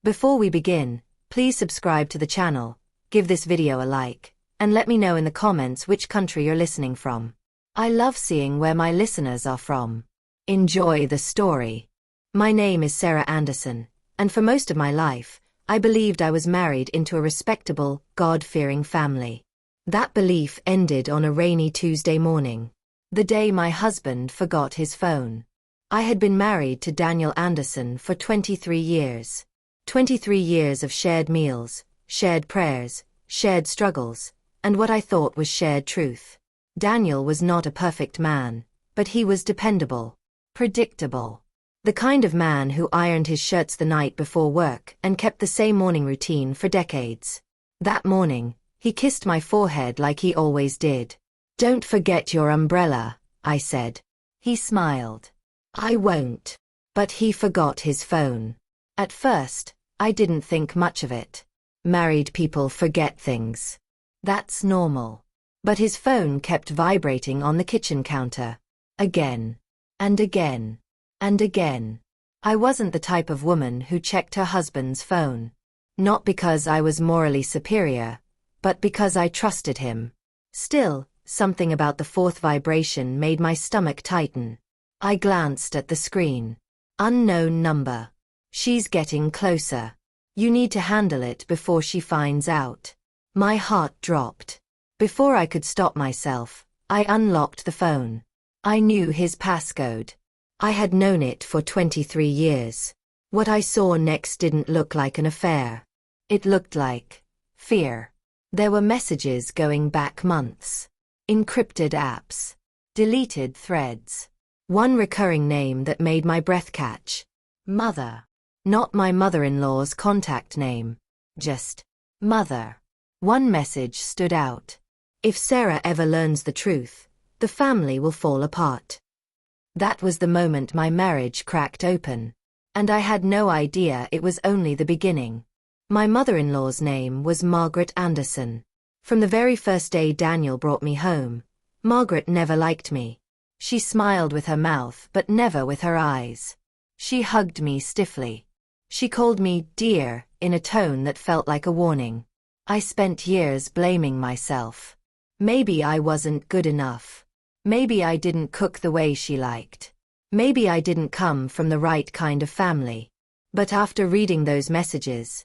Before we begin, please subscribe to the channel, give this video a like, and let me know in the comments which country you're listening from. I love seeing where my listeners are from. Enjoy the story. My name is Sarah Anderson, and for most of my life, I believed I was married into a respectable, God-fearing family. That belief ended on a rainy Tuesday morning, the day my husband forgot his phone. I had been married to Daniel Anderson for 23 years. 23 years of shared meals, shared prayers, shared struggles, and what I thought was shared truth. Daniel was not a perfect man, but he was dependable, predictable. The kind of man who ironed his shirts the night before work and kept the same morning routine for decades. That morning, he kissed my forehead like he always did. "Don't forget your umbrella," I said. He smiled. "I won't." But he forgot his phone. At first, I didn't think much of it. Married people forget things. That's normal. But his phone kept vibrating on the kitchen counter. Again. And again. And again. I wasn't the type of woman who checked her husband's phone. Not because I was morally superior, but because I trusted him. Still, something about the fourth vibration made my stomach tighten. I glanced at the screen. Unknown number. She's getting closer. You need to handle it before she finds out. My heart dropped. Before I could stop myself, I unlocked the phone. I knew his passcode. I had known it for 23 years. What I saw next didn't look like an affair. It looked like fear. There were messages going back months. Encrypted apps. Deleted threads. One recurring name that made my breath catch. Mother. Not my mother-in-law's contact name. Just Mother. One message stood out. If Sarah ever learns the truth, the family will fall apart. That was the moment my marriage cracked open. And I had no idea it was only the beginning. My mother-in-law's name was Margaret Anderson. From the very first day Daniel brought me home, Margaret never liked me. She smiled with her mouth but never with her eyes. She hugged me stiffly. She called me dear in a tone that felt like a warning. I spent years blaming myself. Maybe I wasn't good enough. Maybe I didn't cook the way she liked. Maybe I didn't come from the right kind of family. But after reading those messages,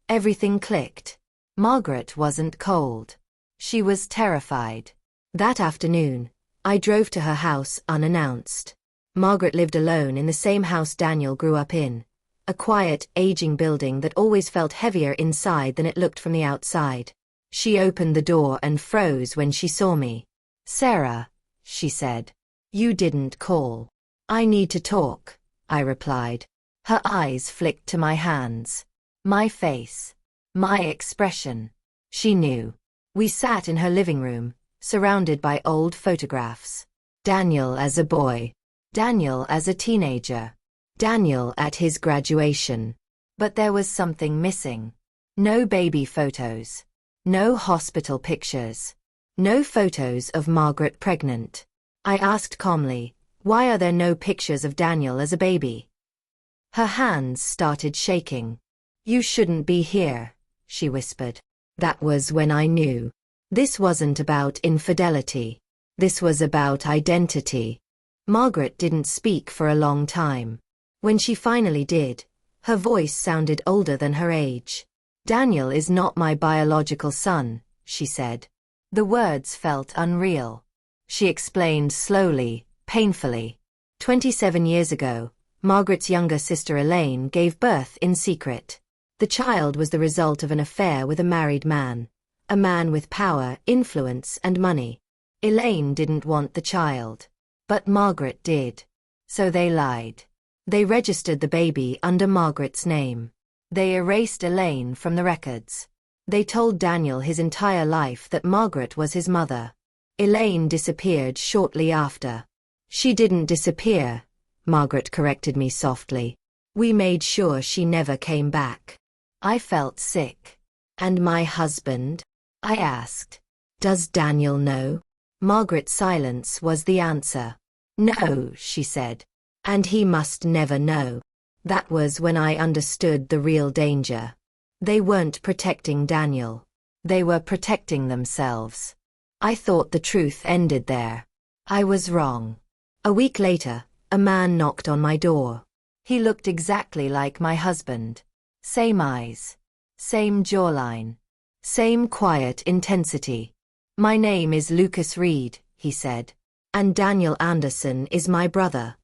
everything clicked. Margaret wasn't cold. She was terrified. That afternoon, I drove to her house unannounced. Margaret lived alone in the same house Daniel grew up in, a quiet, aging building that always felt heavier inside than it looked from the outside. She opened the door and froze when she saw me. "Sarah," she said. "You didn't call." "I need to talk," I replied. Her eyes flicked to my hands. My face. My expression. She knew. We sat in her living room, surrounded by old photographs. Daniel as a boy. Daniel as a teenager. Daniel at his graduation. But there was something missing. No baby photos. No hospital pictures. No photos of Margaret pregnant. I asked calmly, "Why are there no pictures of Daniel as a baby?" Her hands started shaking. "You shouldn't be here," she whispered. That was when I knew. This wasn't about infidelity. This was about identity. Margaret didn't speak for a long time. When she finally did, her voice sounded older than her age. "Daniel is not my biological son," she said. The words felt unreal. She explained slowly, painfully. 27 years ago, Margaret's younger sister Elaine gave birth in secret. The child was the result of an affair with a married man. A man with power, influence, and money. Elaine didn't want the child. But Margaret did. So they lied. They registered the baby under Margaret's name. They erased Elaine from the records. They told Daniel his entire life that Margaret was his mother. Elaine disappeared shortly after. "She didn't disappear," Margaret corrected me softly. "We made sure she never came back." I felt sick. "And my husband?" I asked. "Does Daniel know?" Margaret's silence was the answer. "No," she said. "And he must never know." That was when I understood the real danger. They weren't protecting Daniel. They were protecting themselves. I thought the truth ended there. I was wrong. A week later, a man knocked on my door. He looked exactly like my husband. Same eyes. Same jawline. Same quiet intensity. "My name is Lucas Reed," he said. "And Daniel Anderson is my brother."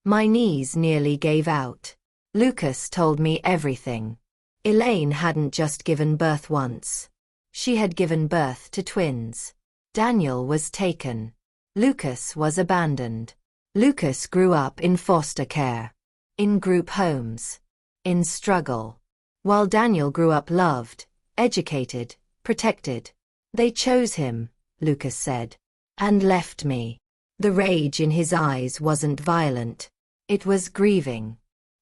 My knees nearly gave out. Lucas told me everything. Elaine hadn't just given birth once. She had given birth to twins. Daniel was taken. Lucas was abandoned. Lucas grew up in foster care. In group homes. In struggle. While Daniel grew up loved, educated, protected. "They chose him," Lucas said. "And left me." The rage in his eyes wasn't violent. It was grieving.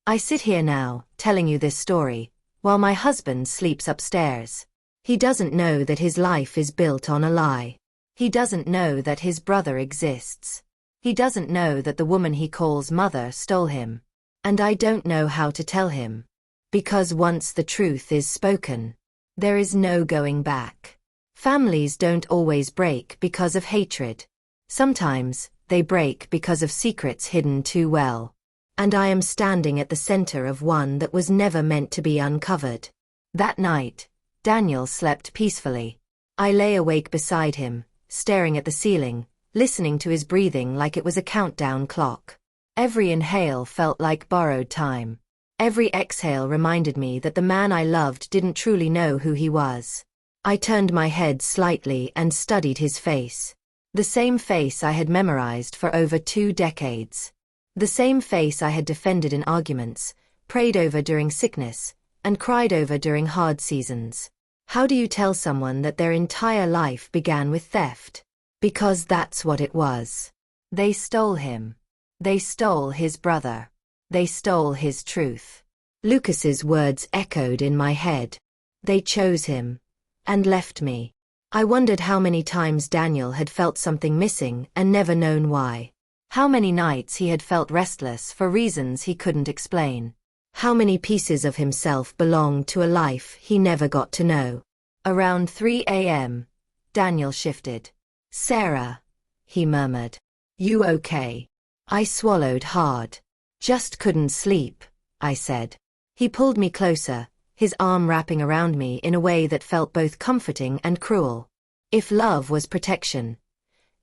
I sit here now, telling you this story, while my husband sleeps upstairs. He doesn't know that his life is built on a lie. He doesn't know that his brother exists. He doesn't know that the woman he calls mother stole him. And I don't know how to tell him. Because once the truth is spoken, there is no going back. Families don't always break because of hatred. Sometimes, they break because of secrets hidden too well. And I am standing at the center of one that was never meant to be uncovered. That night, Daniel slept peacefully. I lay awake beside him, staring at the ceiling, listening to his breathing like it was a countdown clock. Every inhale felt like borrowed time. Every exhale reminded me that the man I loved didn't truly know who he was. I turned my head slightly and studied his face. The same face I had memorized for over 2 decades. The same face I had defended in arguments, prayed over during sickness, and cried over during hard seasons. How do you tell someone that their entire life began with theft? Because that's what it was. They stole him. They stole his brother. They stole his truth. Lucas's words echoed in my head. They chose him. And left me. I wondered how many times Daniel had felt something missing and never known why. How many nights he had felt restless for reasons he couldn't explain. How many pieces of himself belonged to a life he never got to know. Around 3 a.m., Daniel shifted. "Sarah," he murmured. "You okay?" I swallowed hard. "Just couldn't sleep," I said. He pulled me closer, his arm wrapping around me in a way that felt both comforting and cruel. If love was protection,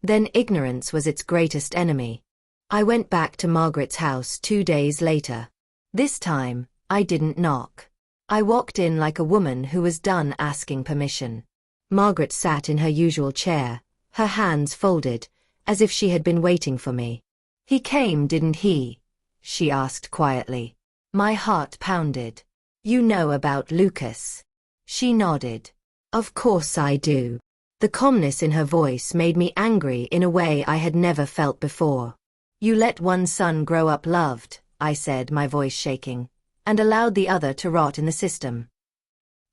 then ignorance was its greatest enemy. I went back to Margaret's house 2 days later. This time, I didn't knock. I walked in like a woman who was done asking permission. Margaret sat in her usual chair, her hands folded, as if she had been waiting for me. "He came, didn't he?" she asked quietly. My heart pounded. "You know about Lucas?" She nodded. "Of course I do." The calmness in her voice made me angry in a way I had never felt before. "You let one son grow up loved," I said, my voice shaking, "and allowed the other to rot in the system."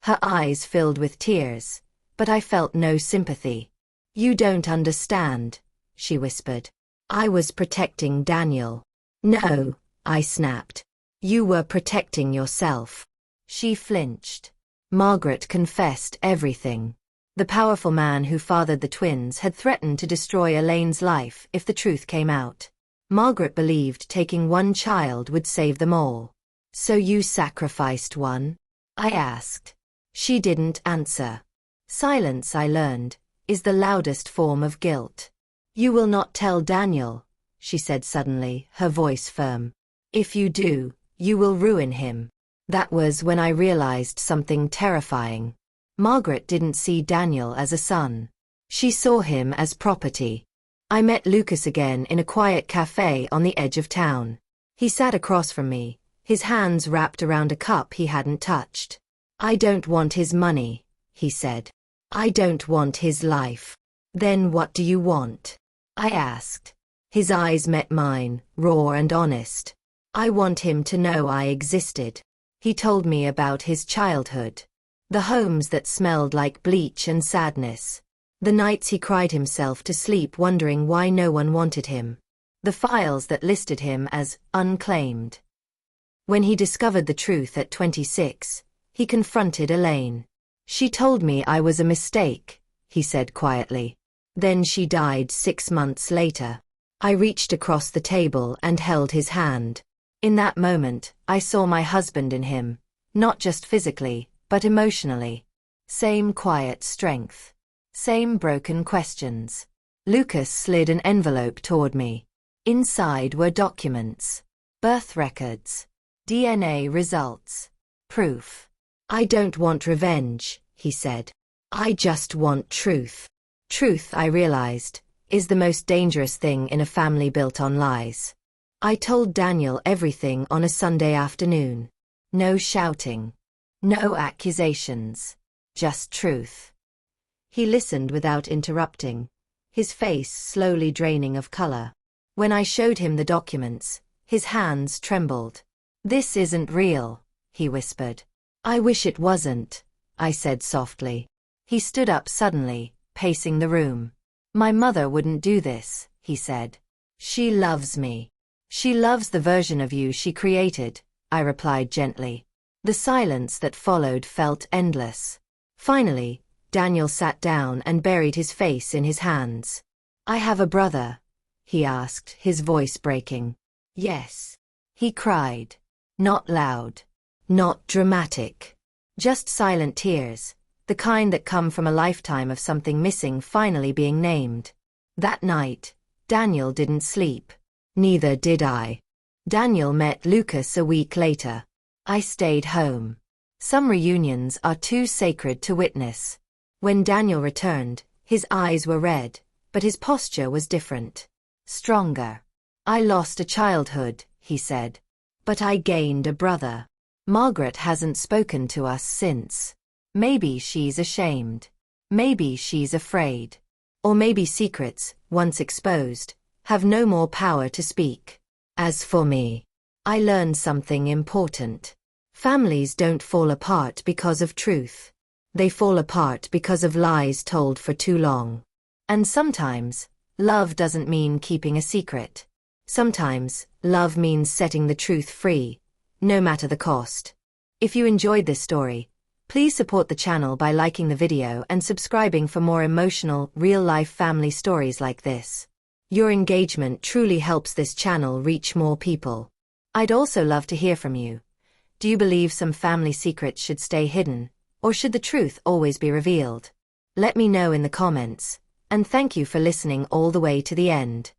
Her eyes filled with tears, but I felt no sympathy. "You don't understand," she whispered. "I was protecting Daniel." "No," I snapped. "You were protecting yourself." She flinched. Margaret confessed everything. The powerful man who fathered the twins had threatened to destroy Elaine's life if the truth came out. Margaret believed taking one child would save them all. "So you sacrificed one?" I asked. She didn't answer. Silence, I learned, is the loudest form of guilt. "You will not tell Daniel," she said suddenly, her voice firm. "If you do, you will ruin him." That was when I realized something terrifying. Margaret didn't see Daniel as a son. She saw him as property. I met Lucas again in a quiet cafe on the edge of town. He sat across from me, his hands wrapped around a cup he hadn't touched. "I don't want his money," he said. "I don't want his life." "Then what do you want?" I asked. His eyes met mine, raw and honest. "I want him to know I existed." He told me about his childhood. The homes that smelled like bleach and sadness. The nights he cried himself to sleep wondering why no one wanted him. The files that listed him as unclaimed. When he discovered the truth at 26, he confronted Elaine. "She told me I was a mistake," he said quietly. "Then she died 6 months later." I reached across the table and held his hand. In that moment, I saw my husband in him, not just physically, but emotionally. Same quiet strength. Same broken questions. Lucas slid an envelope toward me. Inside were documents. Birth records. DNA results. Proof. "I don't want revenge," he said. "I just want truth." Truth, I realized, is the most dangerous thing in a family built on lies. I told Daniel everything on a Sunday afternoon. No shouting. No accusations. Just truth. He listened without interrupting, his face slowly draining of color. When I showed him the documents, his hands trembled. "This isn't real," he whispered. "I wish it wasn't," I said softly. He stood up suddenly, pacing the room. "My mother wouldn't do this," he said. "She loves me. She loves the version of you she created," I replied gently. The silence that followed felt endless. Finally, Daniel sat down and buried his face in his hands. "I have a brother?" he asked, his voice breaking. "Yes," he cried. Not loud. Not dramatic. Just silent tears, the kind that come from a lifetime of something missing finally being named. That night, Daniel didn't sleep. Neither did I. Daniel met Lucas a week later. I stayed home. Some reunions are too sacred to witness. When Daniel returned, his eyes were red, but his posture was different. Stronger. "I lost a childhood," he said. "But I gained a brother. Margaret hasn't spoken to us since. Maybe she's ashamed. Maybe she's afraid. Or maybe secrets, once exposed, have no more power to speak. As for me, I learned something important. Families don't fall apart because of truth. They fall apart because of lies told for too long. And sometimes, love doesn't mean keeping a secret. Sometimes, love means setting the truth free, no matter the cost. If you enjoyed this story, please support the channel by liking the video and subscribing for more emotional, real-life family stories like this. Your engagement truly helps this channel reach more people. I'd also love to hear from you. Do you believe some family secrets should stay hidden, or should the truth always be revealed? Let me know in the comments, and thank you for listening all the way to the end.